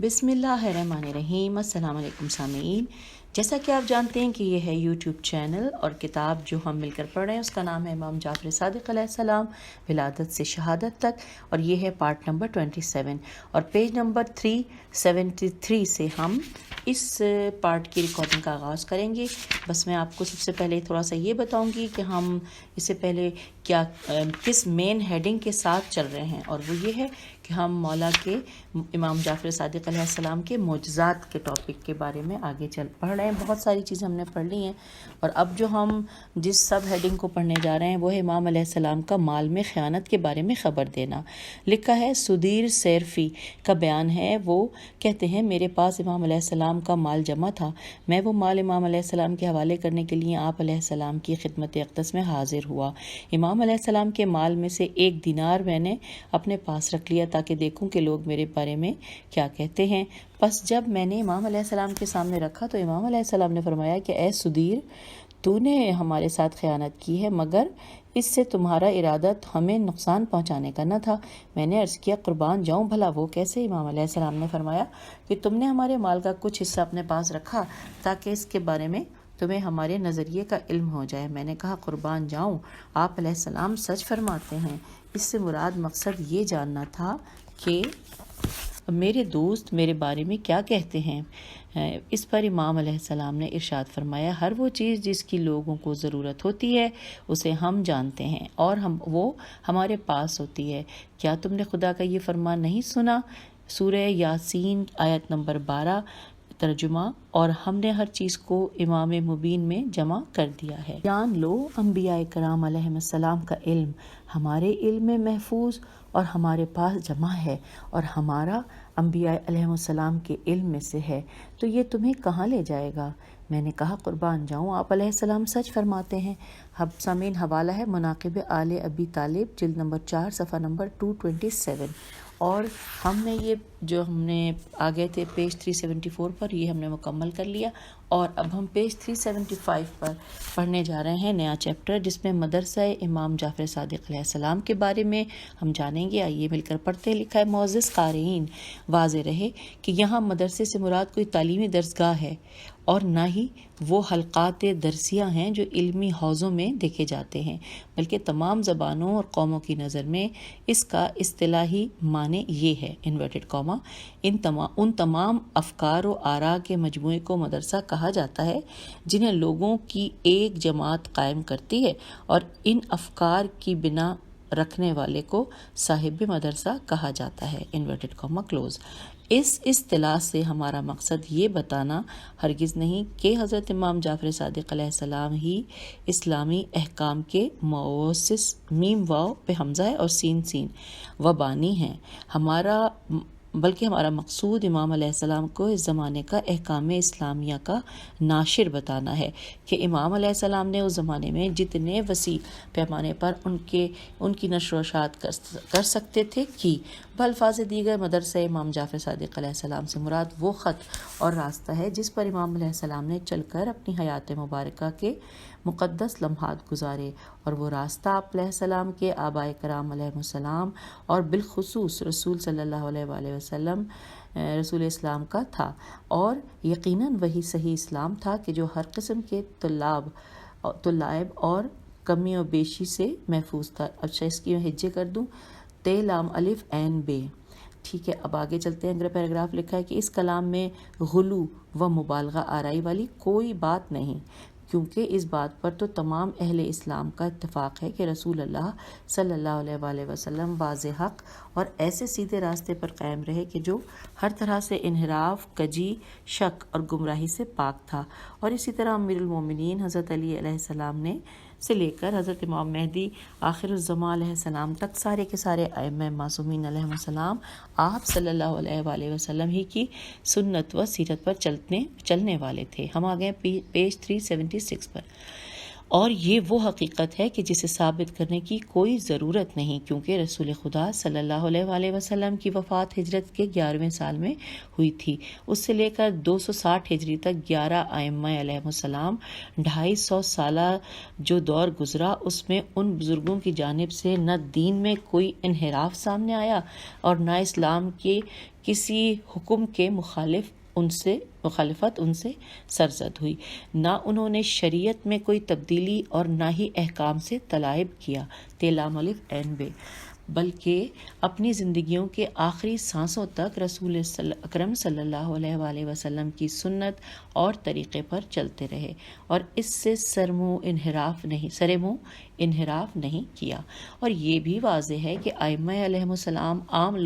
بسم اللہ الرحمن الرحیم۔ السلام علیکم سامعین، جیسا کہ آپ جانتے ہیں کہ یہ ہے یوٹیوب چینل اور کتاب جو ہم مل کر پڑھ رہے ہیں اس کا نام ہے امام جعفر صادق علیہ السلام ولادت سے شہادت تک، اور یہ ہے پارٹ نمبر 27 اور پیج نمبر 373 سے ہم اس پارٹ کی ریکارڈنگ کا آغاز کریں گے۔ بس میں آپ کو سب سے پہلے تھوڑا سا یہ بتاؤں گی کہ ہم اس سے پہلے کس مین ہیڈنگ کے ساتھ چل رہے ہیں، اور وہ یہ ہے کہ ہم مولا کے امام جعفر صادق علیہ السلام کے معجزات کے ٹاپک کے بارے میں آگے پڑھ رہے ہیں۔ بہت ساری چیزیں ہم نے پڑھ لی ہیں، اور اب جو ہم جس سب ہیڈنگ کو پڑھنے جا رہے ہیں وہ ہے امام علیہ السلام کا مال میں خیانت کے بارے میں خبر دینا۔ لکھا ہے سدھیر سیرفی کا بیان ہے، وہ کہتے ہیں میرے پاس امام علیہ السلام کا مال جمع تھا، میں وہ مال امام علیہ السلام کے حوالے کرنے کے لیے آپ علیہ السلام کی خدمت اقدس میں حاضر ہوا۔ امام علیہ السلام کے مال میں سے 1 دینار میں نے اپنے پاس رکھ لیا تاکہ دیکھوں کہ لوگ میرے بارے میں کیا کہتے ہیں۔ پس جب میں نے امام علیہ السلام کے سامنے رکھا تو امام علیہ السلام نے فرمایا کہ اے سدھیر، تو نے ہمارے ساتھ خیانت کی ہے، مگر اس سے تمہارا ارادہ ہمیں نقصان پہنچانے کا نہ تھا۔ میں نے عرض کیا قربان جاؤں بھلا وہ کیسے؟ امام علیہ السلام نے فرمایا کہ تم نے ہمارے مال کا کچھ حصہ اپنے پاس رکھا تاکہ اس کے بارے میں تمہیں ہمارے نظریے کا علم ہو جائے۔ میں نے کہا قربان جاؤں، آپ علیہ السلام سچ فرماتے ہیں۔ اس سے مراد مقصد یہ جاننا تھا کہ میرے دوست میرے بارے میں کیا کہتے ہیں۔ اس پر امام علیہ السلام نے ارشاد فرمایا ہر وہ چیز جس کی لوگوں کو ضرورت ہوتی ہے اسے ہم جانتے ہیں اور وہ ہمارے پاس ہوتی ہے۔ کیا تم نے خدا کا یہ فرمان نہیں سنا؟ سورہ یاسین آیت نمبر 12 ترجمہ، اور ہم نے ہر چیز کو امام مبین میں جمع کر دیا ہے۔ جان لو انبیاء کرام علیہ السلام کا علم ہمارے علم میں محفوظ اور ہمارے پاس جمع ہے، اور ہمارا انبیاء علیہ السلام کے علم میں سے ہے، تو یہ تمہیں کہاں لے جائے گا؟ میں نے کہا قربان جاؤں، آپ علیہ السلام سچ فرماتے ہیں۔ سامعین، حوالہ ہے مناقب آل ابی طالب، جلد نمبر 4 صفحہ نمبر 227، اور ہم نے یہ جو ہم نے آگے تھے پیج 374 پر، یہ ہم نے مکمل کر لیا، اور اب ہم پیج 375 پر پڑھنے جا رہے ہیں نیا چیپٹر، جس میں مدرسہ امام جعفر صادق علیہ السلام کے بارے میں ہم جانیں گے۔ آئیے مل کر پڑھتے ہیں۔ لکھا ہے معزز قارئین، واضح رہے کہ یہاں مدرسے سے مراد کوئی تعلیمی درسگاہ ہے اور نہ ہی وہ حلقات درسیہ ہیں جو علمی حوضوں میں دیکھے جاتے ہیں، بلکہ تمام زبانوں اور قوموں کی نظر میں اس کا اصطلاحی معنی یہ ہے انورٹڈ کاما ان تمام افکار و آراء کے مجموعے کو مدرسہ کہا جاتا ہے جنہیں لوگوں کی ایک جماعت قائم کرتی ہے، اور ان افکار کی بنا رکھنے والے کو صاحب مدرسہ کہا جاتا ہے انورٹڈ کاما کلوز۔ اس اصطلاح سے ہمارا مقصد یہ بتانا ہرگز نہیں کہ حضرت امام جعفر صادق علیہ السلام ہی اسلامی احکام کے مؤسس، میم واو پہ حمزہ ہے اور سین و بانی ہیں، بلکہ ہمارا مقصود امام علیہ السلام کو اس زمانے کا احکام اسلامیہ کا ناشر بتانا ہے کہ امام علیہ السلام نے اس زمانے میں جتنے وسیع پیمانے پر ان کی نشر و اشاعت کر سکتے تھے کی۔ بلفاظ دیگر مدرسہ امام جعفر صادق علیہ السلام سے مراد وہ خط اور راستہ ہے جس پر امام علیہ السلام نے چل کر اپنی حیات مبارکہ کے مقدس لمحات گزارے، اور وہ راستہ آپ علیہ السلام کے آبائے کرام علیہ السلام اور بالخصوص رسول صلی اللہ علیہ وآلہ وسلم رسول اسلام کا تھا، اور یقیناً وہی صحیح اسلام تھا کہ جو ہر قسم کے طلائب اور کمی و بیشی سے محفوظ تھا۔ اچھا، اس کی میں ہجے کر دوں، تے لام الف عین بے، ٹھیک ہے۔ اب آگے چلتے ہیں۔ اگلا پیراگراف لکھا ہے کہ اس کلام میں غلو و مبالغہ آرائی والی کوئی بات نہیں، کیونکہ اس بات پر تو تمام اہل اسلام کا اتفاق ہے کہ رسول اللہ صلی اللہ علیہ وآلہ وسلم واضح حق اور ایسے سیدھے راستے پر قائم رہے کہ جو ہر طرح سے انحراف، کجی، شک اور گمراہی سے پاک تھا، اور اسی طرح امیر المومنین حضرت علی علیہ السلام سے لے کر حضرت امام مہدی آخر الزمان علیہ السلام تک سارے کے سارے ائمہ معصومین علیہ السلام آپ صلی اللہ علیہ وآلہ وسلم ہی کی سنت و سیرت پر چلنے والے تھے۔ ہم آ گئے پیج 376 پر، اور یہ وہ حقیقت ہے کہ جسے ثابت کرنے کی کوئی ضرورت نہیں، کیونکہ رسول خدا صلی اللہ علیہ وآلہ وسلم کی وفات ہجرت کے 11ویں سال میں ہوئی تھی۔ اس سے لے کر 260 ہجری تک 11 ائمہ علیہم السلام 250 سالہ جو دور گزرا، اس میں ان بزرگوں کی جانب سے نہ دین میں کوئی انحراف سامنے آیا اور نہ اسلام کے کسی حکم کے مخالفت ان سے سرزد ہوئی، نہ انہوں نے شریعت میں کوئی تبدیلی اور نہ ہی احکام سے تلائب کیا، لام الف عین بے، بلکہ اپنی زندگیوں کے آخری سانسوں تک رسول اکرم صلی اللہ علیہ وآلہ وسلم کی سنت اور طریقے پر چلتے رہے اور اس سے سرمو انحراف نہیں کیا۔ اور یہ بھی واضح ہے کہ ائمہ علیہم السلام عام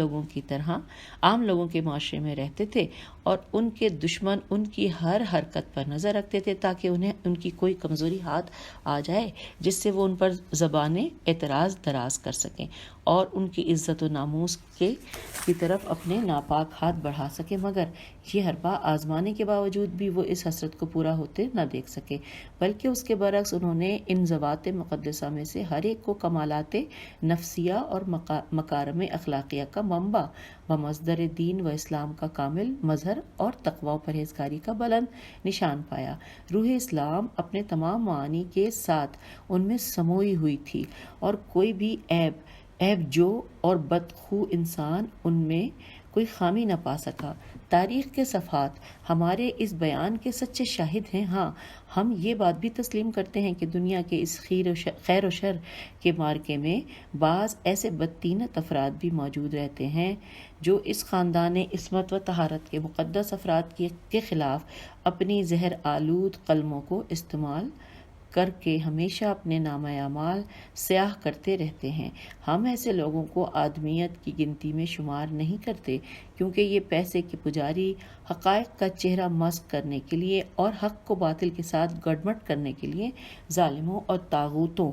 لوگوں کے معاشرے میں رہتے تھے اور ان کے دشمن ان کی ہر حرکت پر نظر رکھتے تھے تاکہ انہیں ان کی کوئی کمزوری ہاتھ آ جائے جس سے وہ ان پر زبان اعتراض دراز کر سکیں اور ان کی عزت و ناموس کی طرف اپنے ناپاک ہاتھ بڑھا سکے، مگر یہ حربہ آزمانے کے باوجود بھی وہ اس حسرت کو پورا ہوتے نہ دیکھ سکے، بلکہ اس کے برعکس انہوں نے ان ذوات مقدسہ میں سے ہر ایک کو کمالات نفسیہ اور مکارم اخلاقیہ کا منبع و مصدر دین و اسلام کا کامل مظہر اور تقوی و پرہیزگاری کا بلند نشان پایا۔ روح اسلام اپنے تمام معانی کے ساتھ ان میں سموئی ہوئی تھی اور کوئی بھی عیب جو اور بدخو انسان ان میں کوئی خامی نہ پا سکا۔ تاریخ کے صفحات ہمارے اس بیان کے سچے شاہد ہیں۔ ہاں، ہم یہ بات بھی تسلیم کرتے ہیں کہ دنیا کے اس خیر و شر کے معرکے میں بعض ایسے بدطینت افراد بھی موجود رہتے ہیں جو اس خاندان عصمت و طہارت کے مقدس افراد کے خلاف اپنی زہر آلود قلموں کو استعمال کر کے ہمیشہ اپنے نامہ اعمال سیاہ کرتے رہتے ہیں۔ ہم ایسے لوگوں کو آدمیت کی گنتی میں شمار نہیں کرتے، کیونکہ یہ پیسے کے پجاری حقائق کا چہرہ مسخ کرنے کے لیے اور حق کو باطل کے ساتھ گڑمٹ کرنے کے لیے ظالموں اور طاغوتوں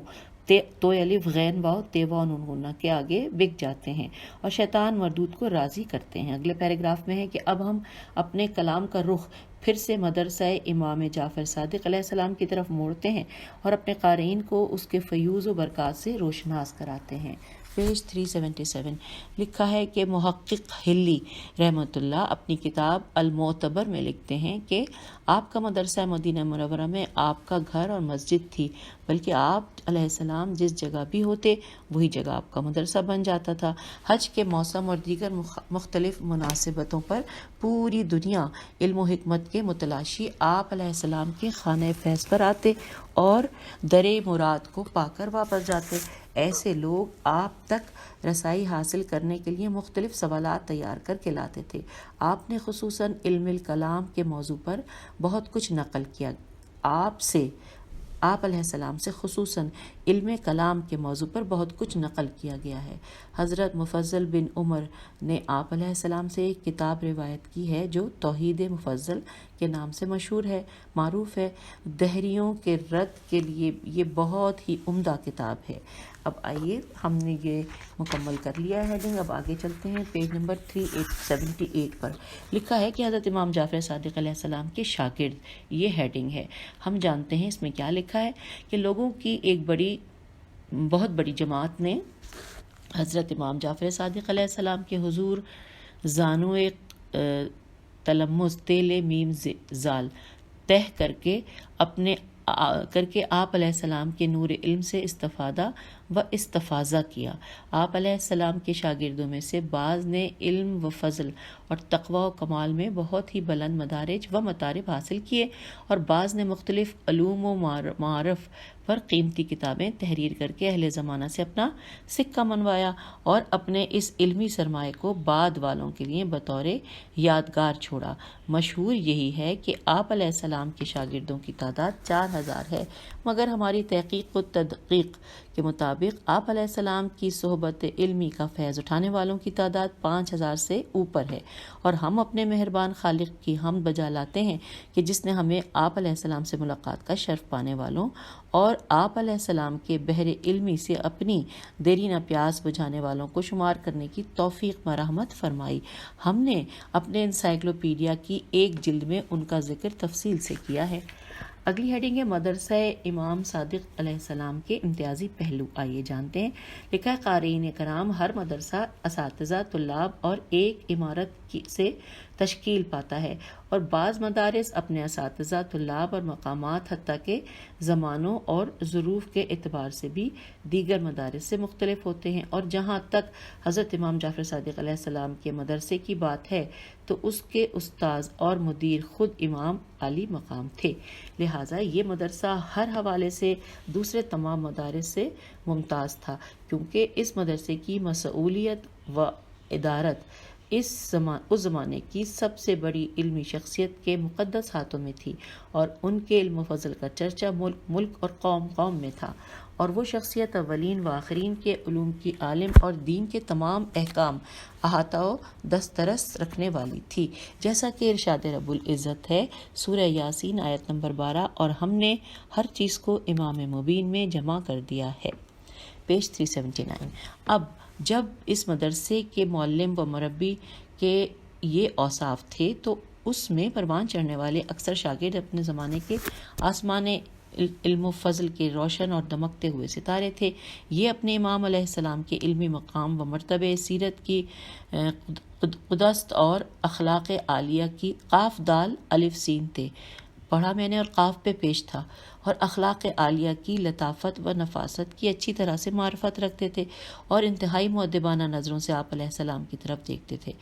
تو الف غین واو تیوا نون غنہ کے آگے بک جاتے ہیں اور شیطان مردود کو راضی کرتے ہیں۔ اگلے پیراگراف میں ہے کہ اب ہم اپنے کلام کا رخ پھر سے مدرسہ امام جعفر صادق علیہ السلام کی طرف موڑتے ہیں اور اپنے قارئین کو اس کے فیوز و برکات سے روشناس کراتے ہیں۔ پیج 377 لکھا ہے کہ محقق حلی رحمۃ اللہ اپنی کتاب المعتبر میں لکھتے ہیں کہ آپ کا مدرسہ مدینہ منورہ میں آپ کا گھر اور مسجد تھی، بلکہ آپ علیہ السلام جس جگہ بھی ہوتے وہی جگہ آپ کا مدرسہ بن جاتا تھا۔ حج کے موسم اور دیگر مختلف مناسبتوں پر پوری دنیا علم و حکمت کے متلاشی آپ علیہ السلام کے خانہ فیض پر آتے اور در مراد کو پا کر واپس جاتے۔ ایسے لوگ آپ تک رسائی حاصل کرنے کے لیے مختلف سوالات تیار کر کے لاتے تھے۔ آپ نے خصوصاً علم الکلام کے موضوع پر بہت کچھ نقل کیا۔ آپ علیہ السلام سے خصوصاً علم کلام کے موضوع پر بہت کچھ نقل کیا گیا ہے۔ حضرت مفضل بن عمر نے آپ علیہ السلام سے ایک کتاب روایت کی ہے جو توحید مفضل کے نام سے معروف ہے۔ دہریوں کے رد کے لیے یہ بہت ہی عمدہ کتاب ہے۔ اب آئیے، ہم نے یہ مکمل کر لیا ہے ہیڈنگ، اب آگے چلتے ہیں۔ پیج نمبر 378 پر لکھا ہے کہ حضرت امام جعفر صادق علیہ السلام کے شاگرد، یہ ہیڈنگ ہے۔ ہم جانتے ہیں اس میں کیا لکھا ہے کہ لوگوں کی ایک بہت بڑی جماعت نے حضرت امام جعفر صادق علیہ السلام کے حضور زانو تلمس تیل میم زال تہ کر کے آپ علیہ السلام کے نور علم سے استفادہ و استفاضہ کیا۔ آپ علیہ السلام کے شاگردوں میں سے بعض نے علم و فضل اور تقوی و کمال میں بہت ہی بلند مدارج و مطالب حاصل کیے اور بعض نے مختلف علوم و معارف پر قیمتی کتابیں تحریر کر کے اہل زمانہ سے اپنا سکہ منوایا اور اپنے اس علمی سرمایہ کو بعد والوں کے لیے بطور یادگار چھوڑا۔ مشہور یہی ہے کہ آپ علیہ السلام کے شاگردوں کی تعداد 4000 ہے، مگر ہماری تحقیق و تدقیق کے مطابق آپ علیہ السلام کی صحبت علمی کا فیض اٹھانے والوں کی تعداد 5000 سے اوپر ہے، اور ہم اپنے مہربان خالق کی حمد بجا لاتے ہیں کہ جس نے ہمیں آپ علیہ السلام سے ملاقات کا شرف پانے والوں اور آپ علیہ السلام کے بحر علمی سے اپنی دیرینہ پیاس بجھانے والوں کو شمار کرنے کی توفیق مرحمت فرمائی۔ ہم نے اپنے انسائکلوپیڈیا کی ایک جلد میں ان کا ذکر تفصیل سے کیا ہے۔ اگلی ہیڈنگ ہے مدرسہ امام صادق علیہ السلام کے امتیازی پہلو، آئیے جانتے ہیں۔ لکھا ہے قارئین کرام، ہر مدرسہ اساتذہ، طلاب اور ایک عمارت سے تشکیل پاتا ہے، اور بعض مدارس اپنے اساتذہ، طلاب اور مقامات حتیٰ کہ زمانوں اور ظروف کے اعتبار سے بھی دیگر مدارس سے مختلف ہوتے ہیں، اور جہاں تک حضرت امام جعفر صادق علیہ السلام کے مدرسے کی بات ہے تو اس کے استاذ اور مدیر خود امام عالی مقام تھے، لہٰذا یہ مدرسہ ہر حوالے سے دوسرے تمام مدارس سے ممتاز تھا، کیونکہ اس مدرسے کی مسؤولیت و ادارت اس زمانے کی سب سے بڑی علمی شخصیت کے مقدس ہاتھوں میں تھی، اور ان کے علم و فضل کا چرچا ملک اور قوم میں تھا، اور وہ شخصیت اولین و آخرین کے علوم کی عالم اور دین کے تمام احکام احاطہ و دسترس رکھنے والی تھی، جیسا کہ ارشاد رب العزت ہے سورہ یاسین آیت نمبر 12، اور ہم نے ہر چیز کو امام مبین میں جمع کر دیا ہے، پیج 379۔ اب جب اس مدرسے کے معلم و مربی کے یہ اوصاف تھے تو اس میں پروان چڑھنے والے اکثر شاگرد اپنے زمانے کے آسمان علم و فضل کے روشن اور دمکتے ہوئے ستارے تھے، یہ اپنے امام علیہ السلام کے علمی مقام و مرتبے، سیرت کی قدست اور اخلاق عالیہ کی قاف دال الف سین تھے، پڑھا میں نے اور قاف پہ پیش تھا، اور اخلاق عالیہ کی لطافت و نفاست کی اچھی طرح سے معرفت رکھتے تھے، اور انتہائی مؤدبانہ نظروں سے آپ علیہ السلام کی طرف دیکھتے تھے۔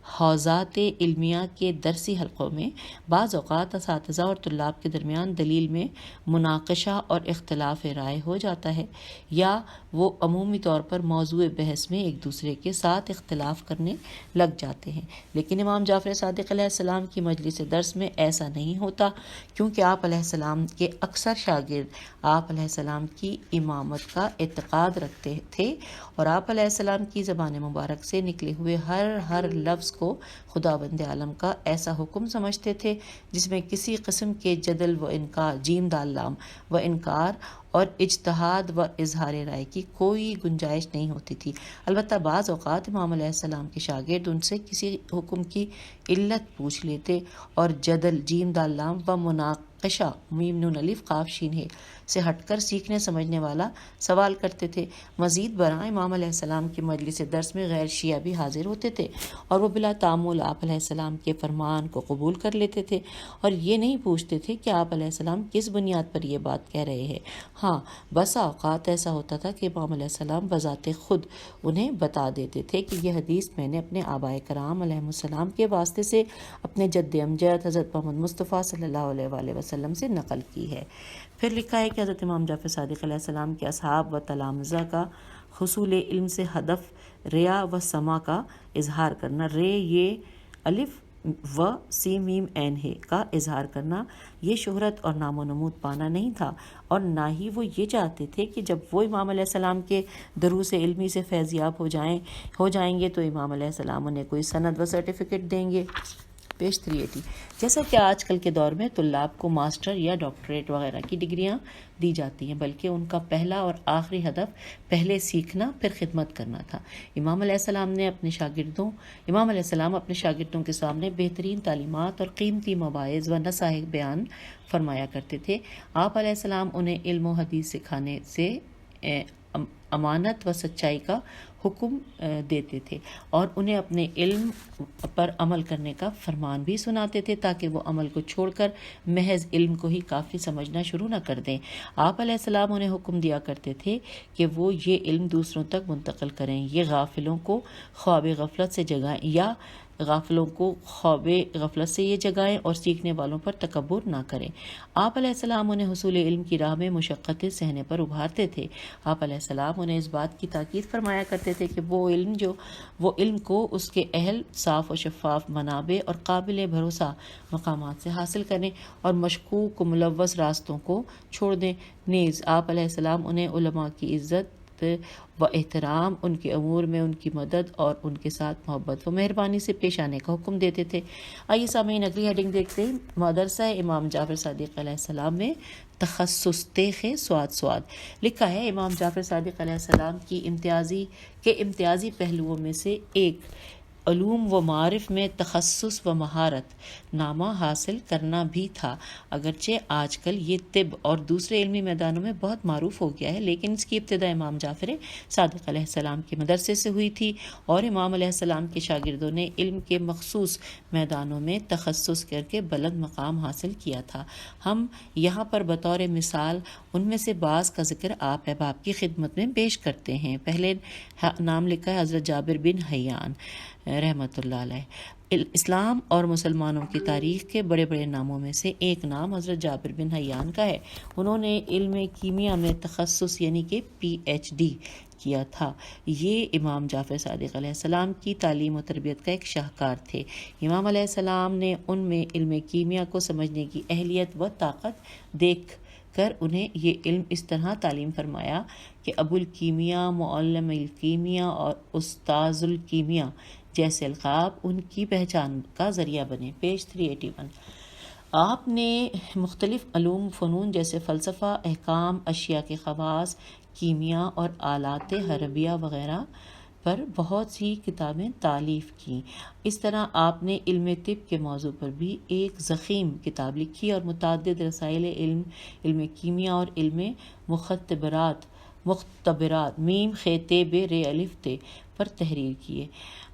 حوزات علمیہ کے درسی حلقوں میں بعض اوقات اساتذہ اور طلاب کے درمیان دلیل میں مناقشہ اور اختلاف رائے ہو جاتا ہے، یا وہ عمومی طور پر موضوع بحث میں ایک دوسرے کے ساتھ اختلاف کرنے لگ جاتے ہیں، لیکن امام جعفر صادق علیہ السلام کی مجلس درس میں ایسا نہیں ہوتا، کیونکہ آپ علیہ السلام کے اکثر شاگرد آپ علیہ السلام کی امامت کا اعتقاد رکھتے تھے، اور آپ علیہ السلام کی زبان مبارک سے نکلے ہوئے ہر لفظ کو خداوند عالم کا ایسا حکم سمجھتے تھے جس میں کسی قسم کے جدل و انکار، جیم دال لام و انکار اور اجتہاد و اظہار رائے کی کوئی گنجائش نہیں ہوتی تھی۔ البتہ بعض اوقات امام علیہ السلام کے شاگرد ان سے کسی حکم کی علت پوچھ لیتے اور جدل، جیم دال لام و مناقشہ، میم نون الف قاف شین ہے سے ہٹ کر سیکھنے سمجھنے والا سوال کرتے تھے۔ مزید برآں امام علیہ السلام کی مجلس درس میں غیر شیعہ بھی حاضر ہوتے تھے، اور وہ بلا تعامل آپ علیہ السلام کے فرمان کو قبول کر لیتے تھے، اور یہ نہیں پوچھتے تھے کہ آپ علیہ السلام کس بنیاد پر یہ بات کہہ رہے ہیں۔ ہاں، بسا اوقات ایسا ہوتا تھا کہ امام علیہ السلام بذات خود انہیں بتا دیتے تھے کہ یہ حدیث میں نے اپنے آبائے کرام علیہ السلام کے واسطے سے اپنے جد امجد حضرت محمد مصطفیٰ صلی اللہ علیہ وآلہ وسلم سے نقل کی ہے۔ پھر لکھا ہے کہ حضرت امام جعفر صادق علیہ السلام کے اصحاب و تلامذہ کا حصول علم سے ہدف ریا و سما کا اظہار کرنا، رے یہ الف و سی میم عین ہے کا اظہار کرنا، یہ شہرت اور نام و نمود پانا نہیں تھا، اور نہ ہی وہ یہ چاہتے تھے کہ جب وہ امام علیہ السلام کے دروس علمی سے فیضیاب ہو جائیں گے تو امام علیہ السلام انہیں کوئی سند و سرٹیفکیٹ دیں گے، پیج 380۔ جیسا کہ آج کل کے دور میں طلاب کو ماسٹر یا ڈاکٹریٹ وغیرہ کی ڈگریاں دی جاتی ہیں، بلکہ ان کا پہلا اور آخری ہدف پہلے سیکھنا پھر خدمت کرنا تھا۔ امام علیہ السلام اپنے شاگردوں کے سامنے بہترین تعلیمات اور قیمتی مواعظ و نصائح بیان فرمایا کرتے تھے۔ آپ علیہ السلام انہیں علم و حدیث سکھانے سے امانت و سچائی کا حکم دیتے تھے، اور انہیں اپنے علم پر عمل کرنے کا فرمان بھی سناتے تھے تاکہ وہ عمل کو چھوڑ کر محض علم کو ہی کافی سمجھنا شروع نہ کر دیں۔ آپ علیہ السلام انہیں حکم دیا کرتے تھے کہ وہ یہ علم دوسروں تک منتقل کریں، یہ غافلوں کو خواب غفلت سے جگائیں یہ جگائیں اور سیکھنے والوں پر تکبر نہ کریں۔ آپ علیہ السلام انہیں حصول علم کی راہ میں مشقتیں سہنے پر ابھارتے تھے۔ آپ علیہ السلام انہیں اس بات کی تاکید فرمایا کرتے تھے کہ وہ علم کو اس کے اہل، صاف و شفاف منابع اور قابل بھروسہ مقامات سے حاصل کریں، اور مشکوک و ملوث راستوں کو چھوڑ دیں۔ نیز آپ علیہ السلام انہیں علماء کی عزت و احترام، ان کے امور میں ان کی مدد اور ان کے ساتھ محبت و مہربانی سے پیش آنے کا حکم دیتے تھے۔ آئیے سامعین اگلی ہیڈنگ دیکھتے ہیں، مدرسہ امام جعفر صادق علیہ السلام میں تخصص تیخ سواد۔ لکھا ہے امام جعفر صادق علیہ السلام کی امتیازی پہلوؤں میں سے ایک علوم و معارف میں تخصص و مہارت نامہ حاصل کرنا بھی تھا۔ اگرچہ آج کل یہ طب اور دوسرے علمی میدانوں میں بہت معروف ہو گیا ہے، لیکن اس کی ابتدا امام جعفر صادق علیہ السلام کے مدرسے سے ہوئی تھی، اور امام علیہ السلام کے شاگردوں نے علم کے مخصوص میدانوں میں تخصص کر کے بلند مقام حاصل کیا تھا۔ ہم یہاں پر بطور مثال ان میں سے بعض کا ذکر آپ احباب کی خدمت میں پیش کرتے ہیں۔ پہلے نام لکھا ہے حضرت جابر بن حیان رحمۃ اللہ علیہ۔ اسلام اور مسلمانوں کی تاریخ کے بڑے بڑے ناموں میں سے ایک نام حضرت جابر بن حیان کا ہے۔ انہوں نے علم کیمیا میں تخصص یعنی کہ PhD کیا تھا۔ یہ امام جعفر صادق علیہ السلام کی تعلیم و تربیت کا ایک شاہکار تھے۔ امام علیہ السلام نے ان میں علم کیمیا کو سمجھنے کی اہلیت و طاقت دیکھ کر انہیں یہ علم اس طرح تعلیم فرمایا کہ ابو الکیمیا، معلم الکیمیا اور استاذ الکیمیا جیسے القاب ان کی پہچان کا ذریعہ بنے۔ پیج 381۔ آپ نے مختلف علوم فنون جیسے فلسفہ، احکام، اشیاء کے خواص، کیمیا اور آلات حربیہ وغیرہ پر بہت سی کتابیں تالیف کیں۔ اس طرح آپ نے علم طب کے موضوع پر بھی ایک ضخیم کتاب لکھی اور متعدد رسائل علم، علم کیمیا اور علم مختبرات میم خطے بے رے الف تے پر تحریر کیے۔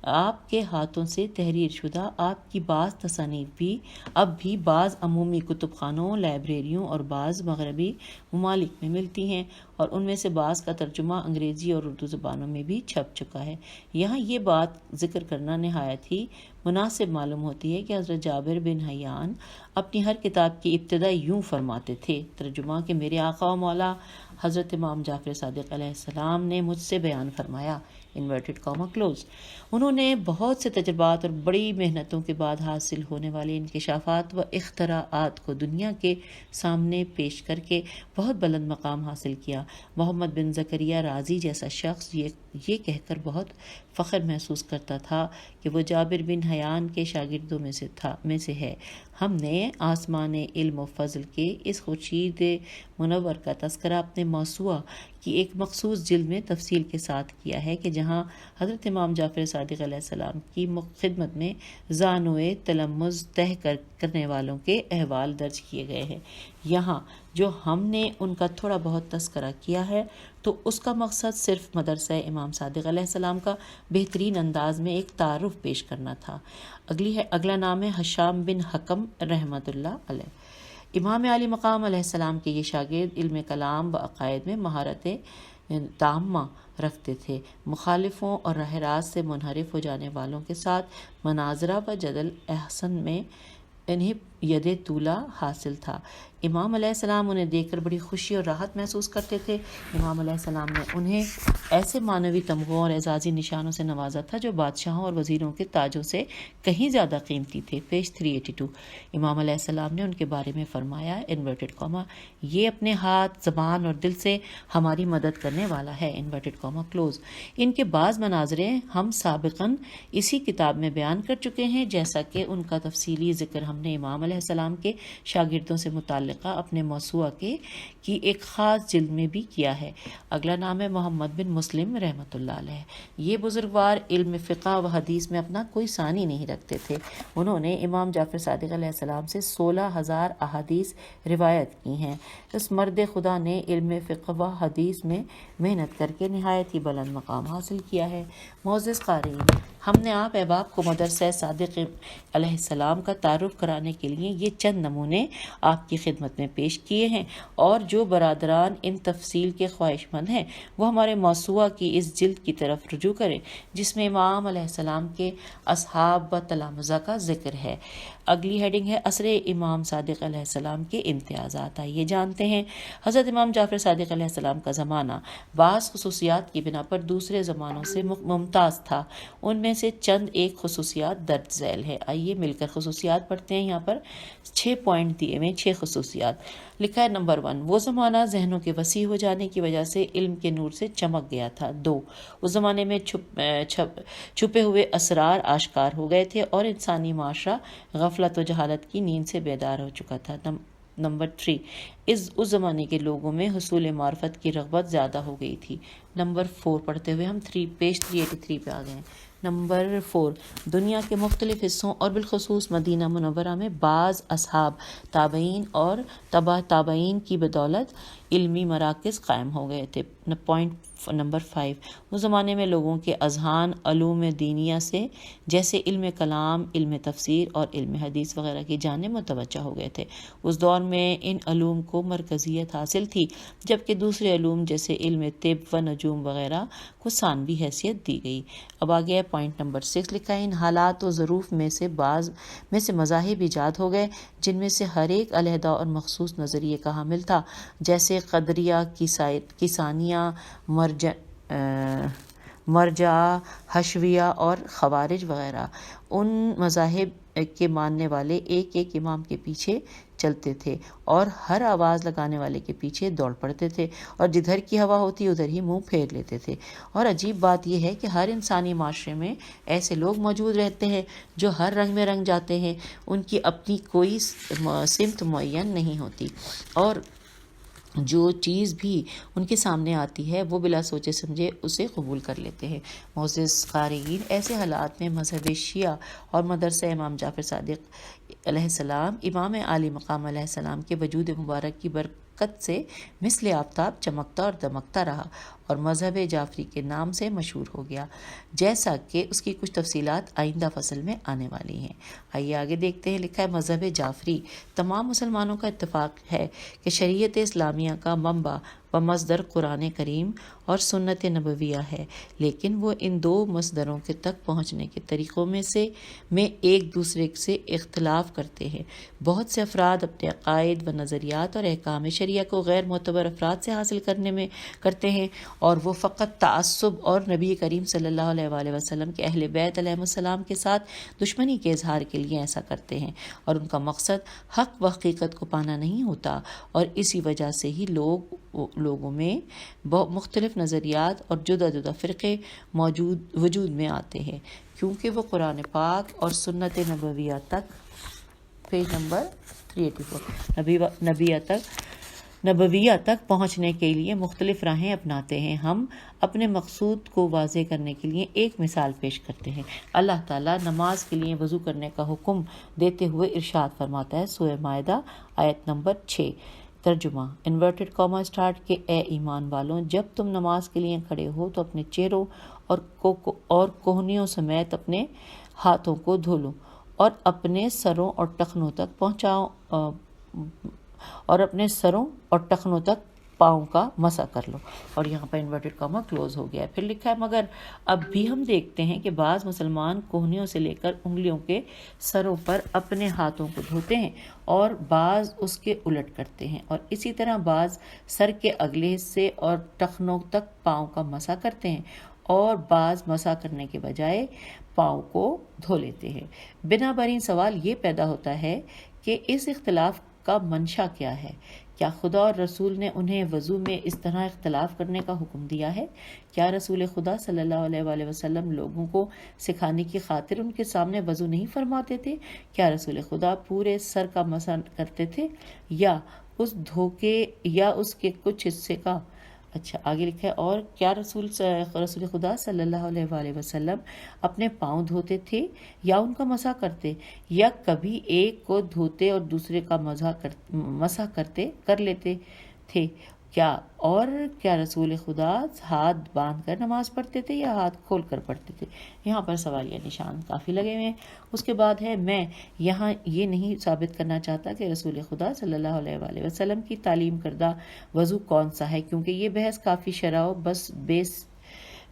آپ کے ہاتھوں سے تحریر شدہ آپ کی بعض تصانیف بھی اب بھی بعض عمومی کتب خانوں، لائبریریوں اور بعض مغربی ممالک میں ملتی ہیں، اور ان میں سے بعض کا ترجمہ انگریزی اور اردو زبانوں میں بھی چھپ چکا ہے۔ یہاں یہ بات ذکر کرنا نہایت ہی مناسب معلوم ہوتی ہے کہ حضرت جابر بن حیان اپنی ہر کتاب کی ابتدا یوں فرماتے تھے، ترجمہ کہ میرے آقا و مولا حضرت امام جعفر صادق علیہ السلام نے مجھ سے بیان فرمایا، انورٹڈ کاما کلوز۔ انہوں نے بہت سے تجربات اور بڑی محنتوں کے بعد حاصل ہونے والے انکشافات و اختراعات کو دنیا کے سامنے پیش کر کے بہت بلند مقام حاصل کیا۔ محمد بن زکریا رازی جیسا شخص یہ کہہ کر بہت فخر محسوس کرتا تھا کہ وہ جابر بن حیان کے شاگردوں میں سے ہے۔ ہم نے آسمان علم و فضل کے اس خورشید منور کا تذکرہ اپنے موسوعہ کی ایک مخصوص جلد میں تفصیل کے ساتھ کیا ہے کہ جہاں حضرت امام جعفر صادق علیہ السلام کی خدمت میں زانوئے تلمذ طے کرنے والوں کے احوال درج کیے گئے ہیں۔ یہاں جو ہم نے ان کا تھوڑا بہت تذکرہ کیا ہے تو اس کا مقصد صرف مدرسہ امام صادق علیہ السلام کا بہترین انداز میں ایک تعارف پیش کرنا تھا۔ اگلا نام ہے حشام بن حکم رحمۃ اللہ علیہ۔ امام علی مقام علیہ السلام کے یہ شاگرد علم کلام و عقائد میں مہارت تامہ رکھتے تھے۔ مخالفوں اور راہ راست سے منحرف ہو جانے والوں کے ساتھ مناظرہ و جدل احسن میں انہیں ید طولہ حاصل تھا۔ امام علیہ السلام انہیں دیکھ کر بڑی خوشی اور راحت محسوس کرتے تھے۔ امام علیہ السلام نے انہیں ایسے معنوی تمغوں اور اعزازی نشانوں سے نوازا تھا جو بادشاہوں اور وزیروں کے تاجوں سے کہیں زیادہ قیمتی تھے۔ پیج 382۔ امام علیہ السلام نے ان کے بارے میں فرمایا، انورٹڈ کاما، یہ اپنے ہاتھ، زبان اور دل سے ہماری مدد کرنے والا ہے، انورٹڈ کاما کلوز۔ ان کے بعض مناظرے ہم سابقاً اسی کتاب میں بیان کر چکے ہیں، جیسا کہ ان کا تفصیلی ذکر ہم نے امام علیہ السلام کے شاگردوں سے متعلقہ اپنے موسوعہ کی ایک خاص جلد میں بھی کیا ہے۔ اگلا نام ہے محمد بن مسلم رحمۃ اللہ علیہ۔ یہ بزرگوار علم فقہ و حدیث میں اپنا کوئی ثانی نہیں رکھتے تھے۔ انہوں نے امام جعفر صادق علیہ السلام سے 16,000 احادیث روایت کی ہیں۔ اس مرد خدا نے علم فقہ و حدیث میں محنت کر کے نہایت ہی بلند مقام حاصل کیا ہے۔ معزز قارئین، ہم نے آپ احباب کو مدرسہ صادق علیہ السلام کا تعارف کرانے کے لیے یہ چند نمونے آپ کی خدمت میں پیش کیے ہیں، اور جو برادران ان تفصیل کے خواہش مند ہیں وہ ہمارے موسوعہ کی اس جلد کی طرف رجوع کریں جس میں امام علیہ السلام کے اصحاب و تلامذہ کا ذکر ہے۔ اگلی ہیڈنگ ہے عصر امام صادق علیہ السلام کے امتیازات۔ آئیے جانتے ہیں۔ حضرت امام جعفر صادق علیہ السلام کا زمانہ بعض خصوصیات کی بنا پر دوسرے زمانوں سے ممتاز تھا۔ ان میں سے چند ایک خصوصیات درج ذیل ہے۔ آئیے مل کر خصوصیات پڑھتے ہیں۔ یہاں پر 6 پوائنٹ دیے ہوئے، 6 خصوصیات لکھا ہے۔ نمبر 1، وہ زمانہ ذہنوں کے وسیع ہو جانے کی وجہ سے علم کے نور سے چمک گیا تھا۔ 2، اس زمانے میں چھپے ہوئے اسرار آشکار ہو گئے تھے اور انسانی معاشرہ غفلت و جہالت کی نیند سے بیدار ہو چکا تھا۔ نمبر 3، اس زمانے کے لوگوں میں حصول معرفت کی رغبت زیادہ ہو گئی تھی۔ نمبر 4 پڑھتے ہوئے ہم پیج 383 پہ آ گئے ہیں۔ نمبر 4، دنیا کے مختلف حصوں اور بالخصوص مدینہ منورہ میں بعض اصحاب، تابعین اور تبع تابعین کی بدولت علمی مراکز قائم ہو گئے تھے۔ پوائنٹ نمبر 5، اس زمانے میں لوگوں کے اذہان علوم دینیہ سے جیسے علم کلام، علم تفسیر اور علم حدیث وغیرہ کی جانب متوجہ ہو گئے تھے۔ اس دور میں ان علوم کو مرکزیت حاصل تھی، جبکہ دوسرے علوم جیسے علم طب و نجوم وغیرہ کو ثانوی حیثیت دی گئی۔ اب آگے پوائنٹ نمبر 6 لکھا ہے، ان حالات و ظروف میں سے بعض میں سے مذاہب ایجاد ہو گئے جن میں سے ہر ایک علیحدہ اور مخصوص نظریے کا حامل تھا، جیسے قدریہ، کیسانیہ، مرجعہ، حشویہ اور خوارج وغیرہ۔ ان مذاہب کے ماننے والے ایک ایک امام کے پیچھے چلتے تھے اور ہر آواز لگانے والے کے پیچھے دوڑ پڑتے تھے، اور جدھر کی ہوا ہوتی ادھر ہی منہ پھیر لیتے تھے۔ اور عجیب بات یہ ہے کہ ہر انسانی معاشرے میں ایسے لوگ موجود رہتے ہیں جو ہر رنگ میں رنگ جاتے ہیں، ان کی اپنی کوئی سمت معین نہیں ہوتی، اور جو چیز بھی ان کے سامنے آتی ہے وہ بلا سوچے سمجھے اسے قبول کر لیتے ہیں۔ معزز قارئین، ایسے حالات میں مذہب شیعہ اور مدرسہ امام جعفر صادق علیہ السلام، امام عالی مقام علیہ السلام کے وجود مبارک کی برکت سے مثل آفتاب چمکتا اور دمکتا رہا اور مذہب جعفری کے نام سے مشہور ہو گیا، جیسا کہ اس کی کچھ تفصیلات آئندہ فصل میں آنے والی ہیں۔ آئیے آگے دیکھتے ہیں۔ لکھا ہے، مذہب جعفری تمام مسلمانوں کا اتفاق ہے کہ شریعت اسلامیہ کا منبع و مصدر قرآن کریم اور سنت نبویہ ہے، لیکن وہ ان دو مصدروں کے تک پہنچنے کے طریقوں میں ایک دوسرے سے اختلاف کرتے ہیں۔ بہت سے افراد اپنے عقائد و نظریات اور احکام شریعہ کو غیر معتبر افراد سے حاصل کرتے ہیں، اور وہ فقط تعصب اور نبی کریم صلی اللہ علیہ وآلہ وسلم کے اہل بیت علیہ السلام کے ساتھ دشمنی کے اظہار کے لیے ایسا کرتے ہیں، اور ان کا مقصد حق و حقیقت کو پانا نہیں ہوتا، اور اسی وجہ سے ہی لوگوں میں مختلف نظریات اور جدا جدا فرقے وجود میں آتے ہیں، کیونکہ وہ قرآن پاک اور سنت نبویہ تک، پیج نمبر 384، نبویہ تک پہنچنے کے لیے مختلف راہیں اپناتے ہیں۔ ہم اپنے مقصود کو واضح کرنے کے لیے ایک مثال پیش کرتے ہیں۔ اللہ تعالیٰ نماز کے لیے وضو کرنے کا حکم دیتے ہوئے ارشاد فرماتا ہے، سورہ مائدہ آیت نمبر 6، ترجمہ انورٹڈ کاما اسٹارٹ کہ اے ایمان والوں، جب تم نماز کے لیے کھڑے ہو تو اپنے چہروں اور کوہنیوں سمیت اپنے ہاتھوں کو دھو لو، اور اپنے سروں اور ٹخنوں تک پاؤں کا مسح کر لو، اور یہاں پر انورٹڈ کاما کلوز ہو گیا ہے۔ پھر لکھا ہے، مگر اب بھی ہم دیکھتے ہیں کہ بعض مسلمان کوہنیوں سے لے کر انگلیوں کے سروں پر اپنے ہاتھوں کو دھوتے ہیں، اور بعض اس کے الٹ کرتے ہیں، اور اسی طرح بعض سر کے اگلے حصے اور ٹخنوں تک پاؤں کا مسح کرتے ہیں، اور بعض مسح کرنے کے بجائے پاؤں کو دھو لیتے ہیں۔ بنابراین سوال یہ پیدا ہوتا ہے کہ اس اختلاف کا منشا کیا ہے؟ کیا خدا اور رسول نے انہیں وضو میں اس طرح اختلاف کرنے کا حکم دیا ہے؟ کیا رسول خدا صلی اللہ علیہ وآلہ وسلم لوگوں کو سکھانے کی خاطر ان کے سامنے وضو نہیں فرماتے تھے؟ کیا رسول خدا پورے سر کا مسح کرتے تھے، یا اس کے کچھ حصے کا؟ اچھا آگے لکھا ہے، اور کیا رسول خدا صلی اللہ علیہ وآلہ وسلم اپنے پاؤں دھوتے تھے یا ان کا مسح کرتے، یا کبھی ایک کو دھوتے اور دوسرے کا مسح کر لیتے تھے؟ کیا رسول خدا ہاتھ باندھ کر نماز پڑھتے تھے یا ہاتھ کھول کر پڑھتے تھے؟ یہاں پر سوالیہ نشان کافی لگے ہوئے ہیں۔ اس کے بعد ہے، میں یہاں یہ نہیں ثابت کرنا چاہتا کہ رسول خدا صلی اللہ علیہ وآلہ وسلم کی تعلیم کردہ وضو کون سا ہے، کیونکہ یہ بحث کافی شرح و بس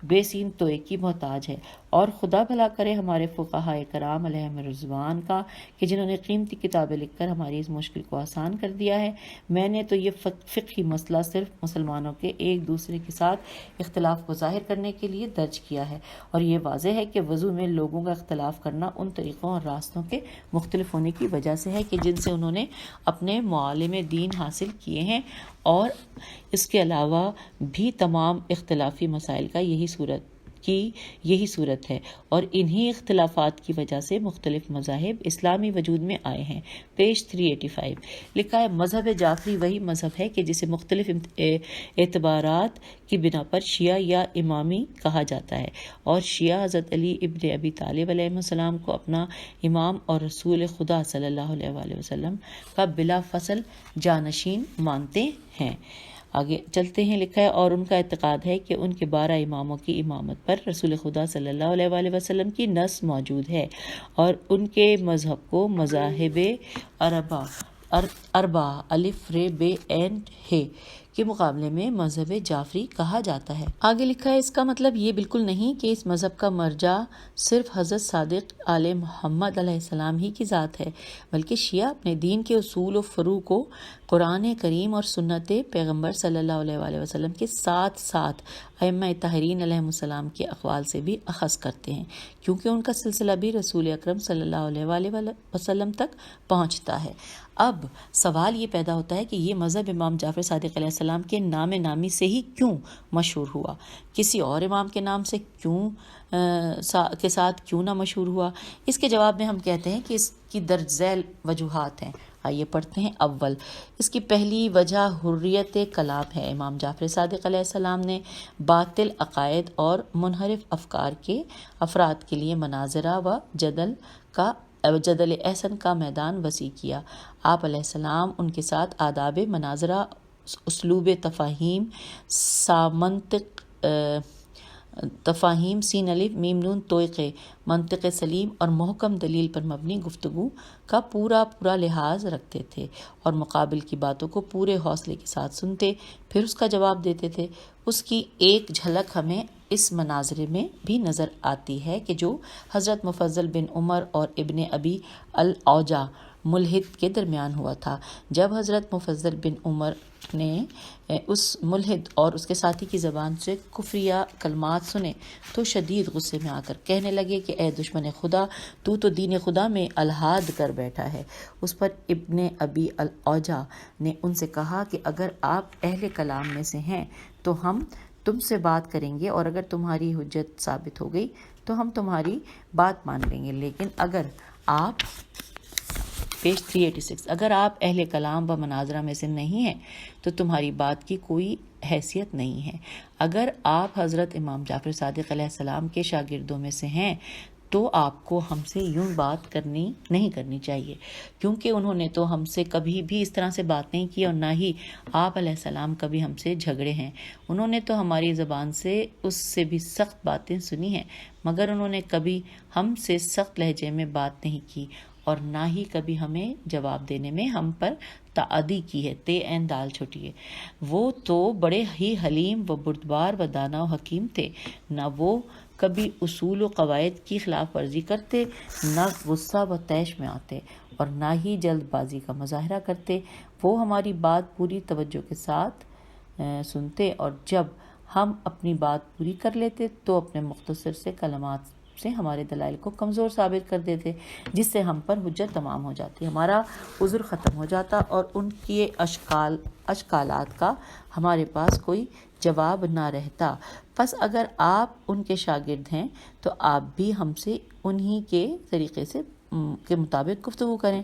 بے سین توئے کی محتاج ہے، اور خدا بھلا کرے ہمارے فقہاء کرام علیہم رضوان کا کہ جنہوں نے قیمتی کتابیں لکھ کر ہماری اس مشکل کو آسان کر دیا ہے۔ میں نے تو یہ فقہی مسئلہ صرف مسلمانوں کے ایک دوسرے کے ساتھ اختلاف کو ظاہر کرنے کے لیے درج کیا ہے، اور یہ واضح ہے کہ وضو میں لوگوں کا اختلاف کرنا ان طریقوں اور راستوں کے مختلف ہونے کی وجہ سے ہے کہ جن سے انہوں نے اپنے معالم دین حاصل کیے ہیں، اور اس کے علاوہ بھی تمام اختلافی مسائل کا یہی صورت کی یہی صورت ہے، اور انہی اختلافات کی وجہ سے مختلف مذاہب اسلامی وجود میں آئے ہیں۔ پیج 385 لکھا ہے مذہب جعفری وہی مذہب ہے کہ جسے مختلف اعتبارات کی بنا پر شیعہ یا امامی کہا جاتا ہے، اور شیعہ حضرت علی ابن ابی طالب علیہ السلام کو اپنا امام اور رسول خدا صلی اللہ علیہ وآلہ وسلم کا بلا فصل جانشین مانتے ہیں۔ آگے چلتے ہیں، لکھا ہے اور ان کا اعتقاد ہے کہ ان کے 12 اماموں کی امامت پر رسول خدا صلی اللہ علیہ وآلہ وسلم کی نص موجود ہے، اور ان کے مذہب کو مذاہب اربع الف ر ب عین ہے کے مقابلے میں مذہب جعفری کہا جاتا ہے۔ آگے لکھا ہے اس کا مطلب یہ بالکل نہیں کہ اس مذہب کا مرجع صرف حضرت صادق آل محمد علیہ السلام ہی کی ذات ہے، بلکہ شیعہ اپنے دین کے اصول و فروع کو قرآن کریم اور سنت پیغمبر صلی اللہ علیہ وآلہ وسلم کے ساتھ ساتھ ائمہ طاہرین علیہم السلام کے اقوال سے بھی اخذ کرتے ہیں، کیونکہ ان کا سلسلہ بھی رسول اکرم صلی اللہ علیہ وآلہ وسلم تک پہنچتا ہے۔ اب سوال یہ پیدا ہوتا ہے کہ یہ مذہب امام جعفر صادق علیہ السلام کے نام نامی سے ہی کیوں مشہور ہوا، کسی اور امام کے نام سے کے ساتھ کیوں نہ مشہور ہوا؟ اس کے جواب میں ہم کہتے ہیں کہ اس کی درج ذیل وجوہات ہیں۔ آئیے پڑھتے ہیں۔ اول، اس کی پہلی وجہ حریت کلام ہے۔ امام جعفر صادق علیہ السلام نے باطل عقائد اور منحرف افکار کے افراد کے لیے مناظرہ و جدل احسن کا میدان وسیع کیا۔ آپ علیہ السلام ان کے ساتھ آداب مناظرہ، اسلوب تفاہیم، تفاہیم سین الف میم نون توقع، منطق سلیم اور محکم دلیل پر مبنی گفتگو کا پورا لحاظ رکھتے تھے، اور مقابل کی باتوں کو پورے حوصلے کے ساتھ سنتے، پھر اس کا جواب دیتے تھے۔ اس کی ایک جھلک ہمیں اس مناظرے میں بھی نظر آتی ہے کہ جو حضرت مفضل بن عمر اور ابن ابی الاوجا ملحد کے درمیان ہوا تھا۔ جب حضرت مفضل بن عمر نے اس ملحد اور اس کے ساتھی کی زبان سے کفریہ کلمات سنے تو شدید غصے میں آ کر کہنے لگے کہ اے دشمن خدا، تو دین خدا میں الحاد کر بیٹھا ہے۔ اس پر ابن ابی الاوجا نے ان سے کہا کہ اگر آپ اہل کلام میں سے ہیں تو ہم تم سے بات کریں گے، اور اگر تمہاری حجت ثابت ہو گئی تو ہم تمہاری بات مان لیں گے، لیکن اگر آپ پیج 386 اگر آپ اہل کلام و مناظرہ میں سے نہیں ہیں تو تمہاری بات کی کوئی حیثیت نہیں ہے۔ اگر آپ حضرت امام جعفر صادق علیہ السلام کے شاگردوں میں سے ہیں تو آپ کو ہم سے یوں بات نہیں کرنی چاہیے، کیونکہ انہوں نے تو ہم سے کبھی بھی اس طرح سے بات نہیں کی، اور نہ ہی آپ علیہ السلام کبھی ہم سے جھگڑے ہیں۔ انہوں نے تو ہماری زبان سے اس سے بھی سخت باتیں سنی ہیں، مگر انہوں نے کبھی ہم سے سخت لہجے میں بات نہیں کی، اور نہ ہی کبھی ہمیں جواب دینے میں ہم پر تعدی کی ہے۔ تے عین دال چھوٹی ہے۔ وہ تو بڑے ہی حلیم و بردبار و دانا و حکیم تھے، نہ وہ کبھی اصول و قواعد کی خلاف ورزی کرتے، نہ غصہ و طیش میں آتے، اور نہ ہی جلد بازی کا مظاہرہ کرتے۔ وہ ہماری بات پوری توجہ کے ساتھ سنتے، اور جب ہم اپنی بات پوری کر لیتے تو اپنے مختصر سے کلمات سے ہمارے دلائل کو کمزور ثابت کر دیتے، جس سے ہم پر حجت تمام ہو جاتی، ہمارا عذر ختم ہو جاتا، اور ان کے اشکالات کا ہمارے پاس کوئی جواب نہ رہتا۔ پس اگر آپ ان کے شاگرد ہیں تو آپ بھی ہم سے انہی کے طریقے سے کے مطابق گفتگو کریں۔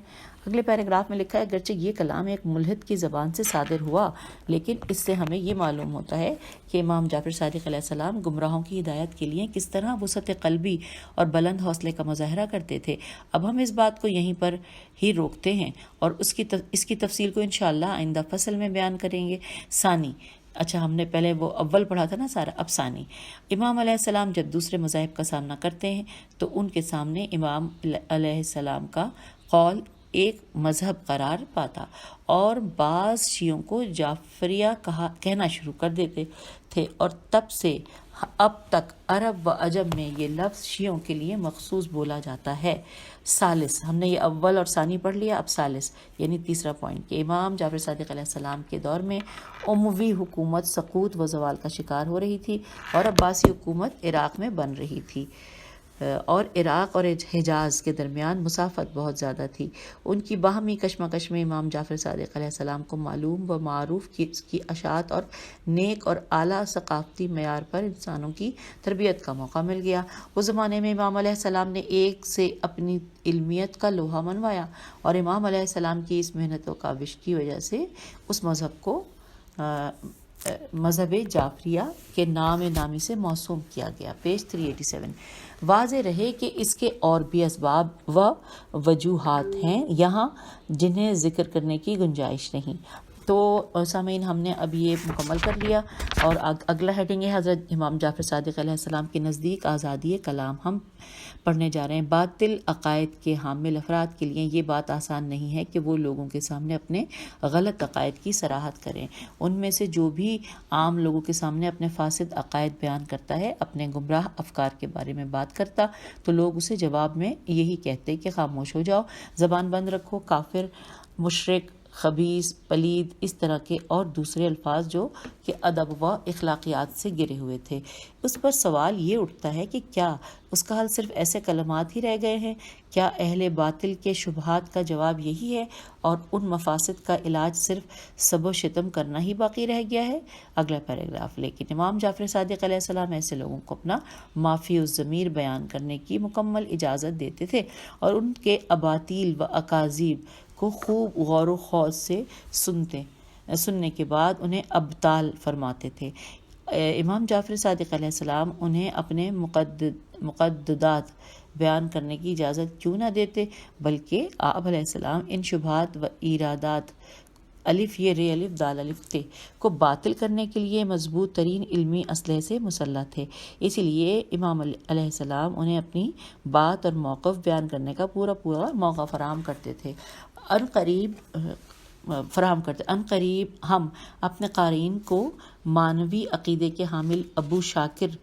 اگلے پیراگراف میں لکھا ہے اگرچہ یہ کلام ایک ملحد کی زبان سے صادر ہوا، لیکن اس سے ہمیں یہ معلوم ہوتا ہے کہ امام جعفر صادق علیہ السلام گمراہوں کی ہدایت کے لیے کس طرح وسعت قلبی اور بلند حوصلے کا مظاہرہ کرتے تھے۔ اب ہم اس بات کو یہیں پر ہی روکتے ہیں، اور اس کی تفصیل کو انشاءاللہ آئندہ فصل میں بیان کریں گے۔ ثانی، اچھا ہم نے پہلے وہ اول پڑھا تھا نا سارا، اب ثانی۔ امام علیہ السلام جب دوسرے مذاہب کا سامنا کرتے ہیں تو ان کے سامنے امام علیہ السلام کا قول ایک مذہب قرار پاتا، اور بعض شیعوں کو جعفریہ کہنا شروع کر دیتے تھے، اور تب سے اب تک عرب و عجم میں یہ لفظ شیعوں کے لیے مخصوص بولا جاتا ہے۔ ثالث، ہم نے یہ اول اور ثانی پڑھ لیا، اب ثالث یعنی تیسرا پوائنٹ، کہ امام جعفر صادق علیہ السلام کے دور میں اموی حکومت سقوط و زوال کا شکار ہو رہی تھی، اور عباسی حکومت عراق میں بن رہی تھی۔ اور عراق اور حجاز کے درمیان مسافت بہت زیادہ تھی۔ ان کی باہمی کشمکش میں امام جعفر صادق علیہ السلام کو معلوم و معروف کی اشاعت اور نیک اور اعلیٰ ثقافتی معیار پر انسانوں کی تربیت کا موقع مل گیا۔ اس زمانے میں امام علیہ السلام نے ایک سے اپنی علمیت کا لوہا منوایا، اور امام علیہ السلام کی اس محنت و کاوش کی وجہ سے اس مذہب کو مذہب جعفریہ کے نام نامی سے موسوم کیا گیا۔ پیج 387۔ واضح رہے کہ اس کے اور بھی اسباب و وجوہات ہیں یہاں جنہیں ذکر کرنے کی گنجائش نہیں۔ تو سامعین، ہم نے اب یہ مکمل کر لیا، اور اگلا ہیڈنگ ہے حضرت امام جعفر صادق علیہ السلام کے نزدیک آزادی کلام۔ ہم پڑھنے جا رہے ہیں۔ باطل عقائد کے حامل افراد کے لیے یہ بات آسان نہیں ہے کہ وہ لوگوں کے سامنے اپنے غلط عقائد کی صراحت کریں۔ ان میں سے جو بھی عام لوگوں کے سامنے اپنے فاسد عقائد بیان کرتا ہے، اپنے گمراہ افکار کے بارے میں بات کرتا، تو لوگ اسے جواب میں یہی کہتے کہ خاموش ہو جاؤ، زبان بند رکھو، کافر، مشرک، خبیث، پلید، اس طرح کے اور دوسرے الفاظ جو کہ ادب و اخلاقیات سے گرے ہوئے تھے۔ اس پر سوال یہ اٹھتا ہے کہ کیا اس کا حل صرف ایسے کلمات ہی رہ گئے ہیں؟ کیا اہل باطل کے شبہات کا جواب یہی ہے، اور ان مفاسد کا علاج صرف سب و شتم کرنا ہی باقی رہ گیا ہے؟ اگلا پیراگراف۔ لیکن امام جعفر صادق علیہ السلام ایسے لوگوں کو اپنا معافی الضمیر بیان کرنے کی مکمل اجازت دیتے تھے، اور ان کے اباطیل و اکاذیب کو خوب غور و خوض سے سننے کے بعد انہیں ابطال فرماتے تھے۔ امام جعفر صادق علیہ السلام انہیں اپنے مقددات بیان کرنے کی اجازت کیوں نہ دیتے، بلکہ آپ علیہ السلام ان شبہات و ایرادات الف یہ رے الف دال الف تے کو باطل کرنے کے لیے مضبوط ترین علمی اسلحے سے مسلح تھے۔ اسی لیے امام علیہ السلام انہیں اپنی بات اور موقف بیان کرنے کا پورا موقع فراہم کرتے تھے۔ ان قریب ہم اپنے قارئین کو مانوی عقیدے کے حامل ابو شاکر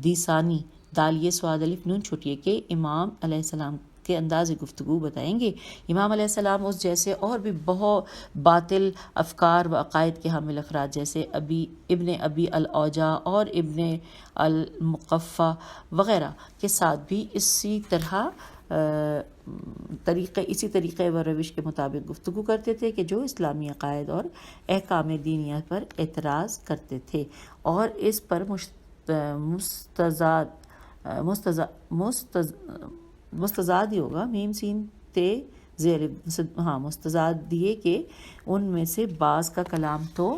دیسانی دالیہ سواد الف نون چھٹیے کے امام علیہ السلام کے انداز گفتگو بتائیں گے۔ امام علیہ السلام اس جیسے اور بھی بہت باطل افکار و عقائد کے حامل افراد جیسے ابن ابی الاوجاع اور ابن المقفع وغیرہ کے ساتھ بھی اسی طریقے و روش کے مطابق گفتگو کرتے تھے کہ جو اسلامی عقائد اور احکام دینیہ پر اعتراض کرتے تھے، اور اس پر مستزاد ہی ہوگا میم سین تے زیر مستزاد دیے کہ ان میں سے بعض کا کلام تو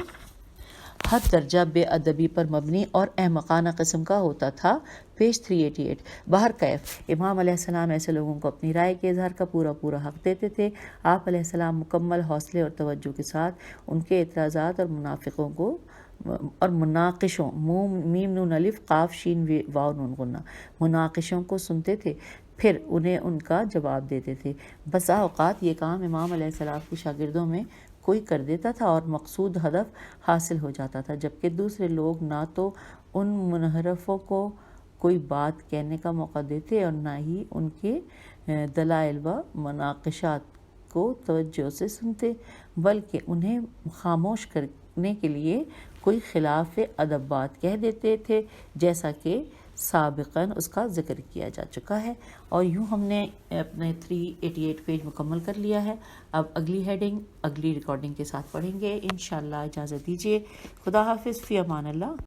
حد درجہ بے ادبی پر مبنی اور احمقانہ قسم کا ہوتا تھا۔ پیج 388۔ بہرکیف امام علیہ السلام ایسے لوگوں کو اپنی رائے کے اظہار کا پورا حق دیتے تھے۔ آپ علیہ السلام مکمل حوصلے اور توجہ کے ساتھ ان کے اعتراضات اور مناقشوں میم نون الف قاف شین واو نون غنہ مناقشوں کو سنتے تھے، پھر انہیں ان کا جواب دیتے تھے۔ بسا اوقات یہ کام امام علیہ السلام کے شاگردوں میں کوئی کر دیتا تھا اور مقصود ہدف حاصل ہو جاتا تھا، جبکہ دوسرے لوگ نہ تو ان منحرفوں کو کوئی بات کہنے کا موقع دیتے اور نہ ہی ان کے دلائل و مناقشات کو توجہ سے سنتے، بلکہ انہیں خاموش کرنے کے لیے کوئی خلاف ادب بات کہہ دیتے تھے، جیسا کہ سابقاً اس کا ذکر کیا جا چکا ہے۔ اور یوں ہم نے اپنے 388 پیج مکمل کر لیا ہے۔ اب اگلی ہیڈنگ اگلی ریکارڈنگ کے ساتھ پڑھیں گے انشاءاللہ۔ اجازت دیجیے، خدا حافظ، فی امان اللہ۔